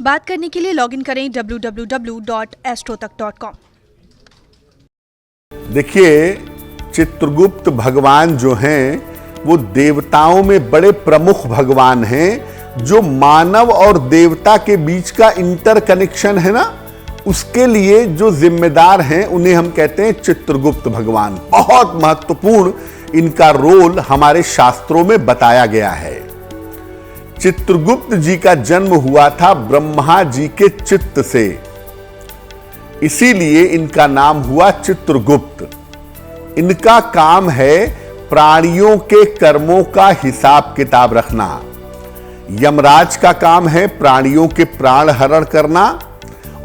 बात करने के लिए लॉगिन करें www.astrotak.com। देखिए, चित्रगुप्त भगवान जो हैं वो देवताओं में बड़े प्रमुख भगवान हैं। जो मानव और देवता के बीच का इंटर कनेक्शन है ना, उसके लिए जो जिम्मेदार हैं उन्हें हम कहते हैं चित्रगुप्त भगवान। बहुत महत्वपूर्ण इनका रोल हमारे शास्त्रों में बताया गया है। चित्रगुप्त जी का जन्म हुआ था ब्रह्मा जी के चित्त से, इसीलिए इनका नाम हुआ चित्रगुप्त। इनका काम है प्राणियों के कर्मों का हिसाब किताब रखना। यमराज का काम है प्राणियों के प्राण हरण करना,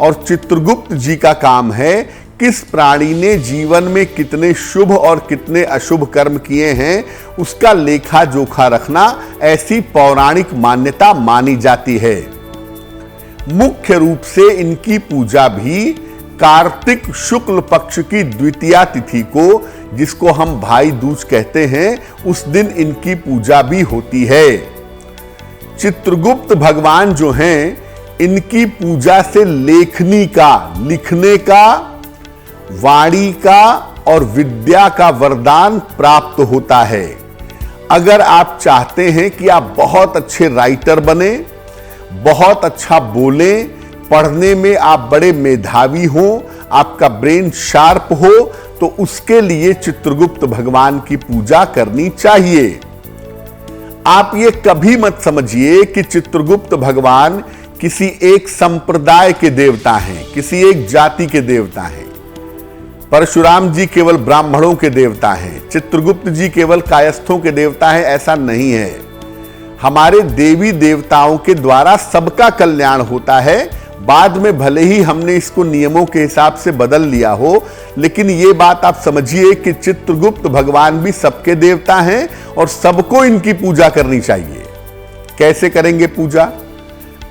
और चित्रगुप्त जी का काम है किस प्राणी ने जीवन में कितने शुभ और कितने अशुभ कर्म किए हैं उसका लेखा जोखा रखना। ऐसी पौराणिक मान्यता मानी जाती है। मुख्य रूप से इनकी पूजा भी कार्तिक शुक्ल पक्ष की द्वितीया तिथि को, जिसको हम भाई दूज कहते हैं, उस दिन इनकी पूजा भी होती है। चित्रगुप्त भगवान जो हैं, इनकी पूजा से लेखनी का, लिखने का, वाणी का और विद्या का वरदान प्राप्त होता है। अगर आप चाहते हैं कि आप बहुत अच्छे राइटर बने, बहुत अच्छा बोलें, पढ़ने में आप बड़े मेधावी हो, आपका ब्रेन शार्प हो, तो उसके लिए चित्रगुप्त भगवान की पूजा करनी चाहिए। आप ये कभी मत समझिए कि चित्रगुप्त भगवान किसी एक संप्रदाय के देवता हैं, किसी एक जाति के देवता हैं। परशुराम जी केवल ब्राह्मणों के देवता हैं, चित्रगुप्त जी केवल कायस्थों के देवता हैं, ऐसा नहीं है। हमारे देवी देवताओं के द्वारा सबका कल्याण होता है। बाद में भले ही हमने इसको नियमों के हिसाब से बदल लिया हो, लेकिन यह बात आप समझिए कि चित्रगुप्त भगवान भी सबके देवता हैं और सबको इनकी पूजा करनी चाहिए। कैसे करेंगे पूजा?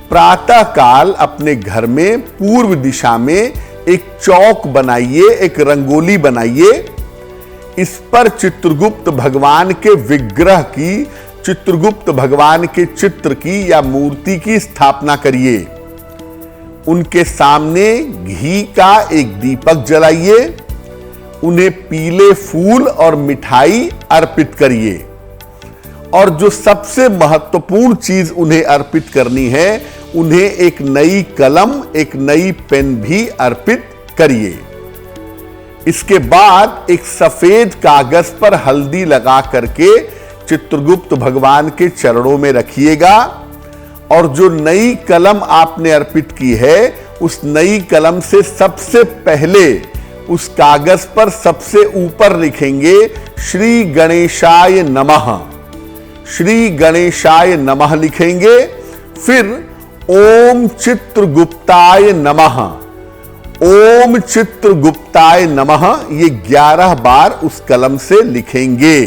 प्रातः काल अपने घर में पूर्व दिशा में एक चौक बनाइए, एक रंगोली बनाइए। इस पर चित्रगुप्त भगवान के विग्रह की, चित्रगुप्त भगवान के चित्र की या मूर्ति की स्थापना करिए। उनके सामने घी का एक दीपक जलाइए। उन्हें पीले फूल और मिठाई अर्पित करिए। और जो सबसे महत्वपूर्ण चीज उन्हें अर्पित करनी है, उन्हें एक नई कलम, एक नई पेन भी अर्पित करिए। इसके बाद एक सफेद कागज पर हल्दी लगा करके चित्रगुप्त भगवान के चरणों में रखिएगा। और जो नई कलम आपने अर्पित की है, उस नई कलम से सबसे पहले उस कागज पर सबसे ऊपर लिखेंगे श्री गणेशाय नमः। श्री गणेशाय नमः लिखेंगे। फिर ओम चित्रगुप्ताय नमः, ओम चित्रगुप्ताय नमः, ये 11 बार उस कलम से लिखेंगे।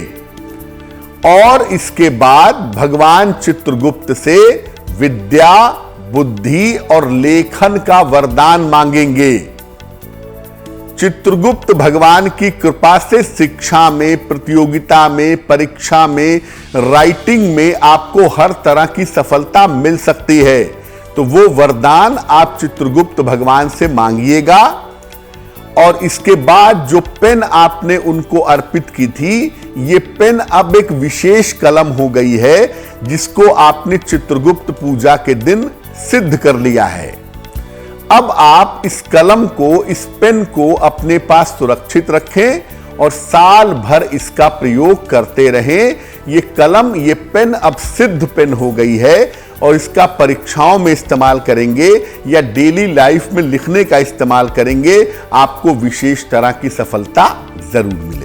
और इसके बाद भगवान चित्रगुप्त से विद्या, बुद्धि और लेखन का वरदान मांगेंगे। चित्रगुप्त भगवान की कृपा से शिक्षा में, प्रतियोगिता में, परीक्षा में, राइटिंग में आपको हर तरह की सफलता मिल सकती है। तो वो वरदान आप चित्रगुप्त भगवान से मांगिएगा। और इसके बाद जो पेन आपने उनको अर्पित की थी, ये पेन अब एक विशेष कलम हो गई है, जिसको आपने चित्रगुप्त पूजा के दिन सिद्ध कर लिया है। अब आप इस कलम को, इस पेन को अपने पास सुरक्षित रखें और साल भर इसका प्रयोग करते रहें। ये कलम, ये पेन अब सिद्ध पेन हो गई है और इसका परीक्षाओं में इस्तेमाल करेंगे या डेली लाइफ में लिखने का इस्तेमाल करेंगे, आपको विशेष तरह की सफलता जरूर मिलेगी।